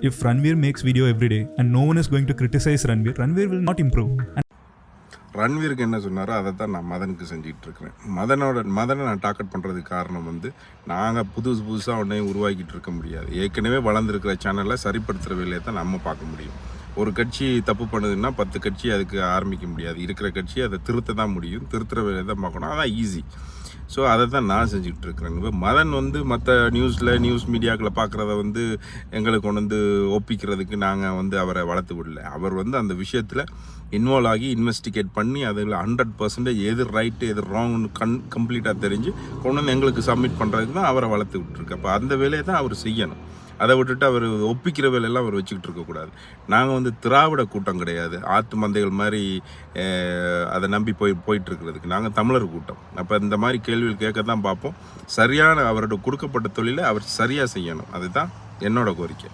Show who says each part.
Speaker 1: If Ranveer makes video every day and no one is going to criticize Ranveer, Ranveer will not improve.
Speaker 2: ரன்வீருக்கு என்ன சொன்னாரோ அதை தான் நான் மதனுக்கு செஞ்சுக்கிட்டு இருக்கிறேன். மதனை நான் டார்கெட் பண்ணுறதுக்கு காரணம் வந்து நாங்கள் புதுசாக ஒன்றையும் உருவாக்கிட்டு இருக்க முடியாது. ஏற்கனவே வளர்ந்துருக்கிற சேனலை சரிப்படுத்துகிற வேலையை தான் நம்ம பார்க்க முடியும். ஒரு கட்சி தப்பு பண்ணுதுன்னா 10 கட்சி அதுக்கு ஆரம்பிக்க முடியாது. இருக்கிற கட்சி அதை திருத்த தான் முடியும். திருத்துற வேலையை தான் பார்க்கணும். அதான் ஈஸி. ஸோ அதை தான் நான் செஞ்சுக்கிட்டு இருக்கிறேன். இப்போ மதன் வந்து மற்ற நியூஸ் மீடியாக்களை பார்க்குறத வந்து எங்களுக்கு கொண்டு வந்து ஒப்பிக்கிறதுக்கு நாங்கள் வந்து அவரை வளர்த்து விடல. அவர் வந்து அந்த விஷயத்தில் இன்வால்வ் ஆகி இன்வெஸ்டிகேட் பண்ணி அதில் 100% எது ரைட்டு எது ராங்னு கம்ப்ளீட்டாக தெரிஞ்சு கொண்டு வந்து எங்களுக்கு சப்மிட் பண்ணுறதுக்கு தான் அவரை வளர்த்து விட்டுருக்கு. அப்போ அந்த வேலையை தான் அவர் செய்யணும். அதை விட்டுட்டு அவர் ஒப்பிக்கிற வேலையெல்லாம் அவர் வச்சுக்கிட்டு இருக்கக்கூடாது. நாங்கள் வந்து திராவிட கூட்டம் கிடையாது, ஆத்து மந்தைகள் மாதிரி அதை நம்பி போயிட்டுருக்கிறதுக்கு. நாங்கள் தமிழர் கூட்டம். அப்போ இந்த மாதிரி கேள்விகள் கேட்க தான் பார்ப்போம். சரியான அவரோட கொடுக்கப்பட்ட தொழிலை அவர் சரியாக செய்யணும். அதுதான் என்னோட கோரிக்கை.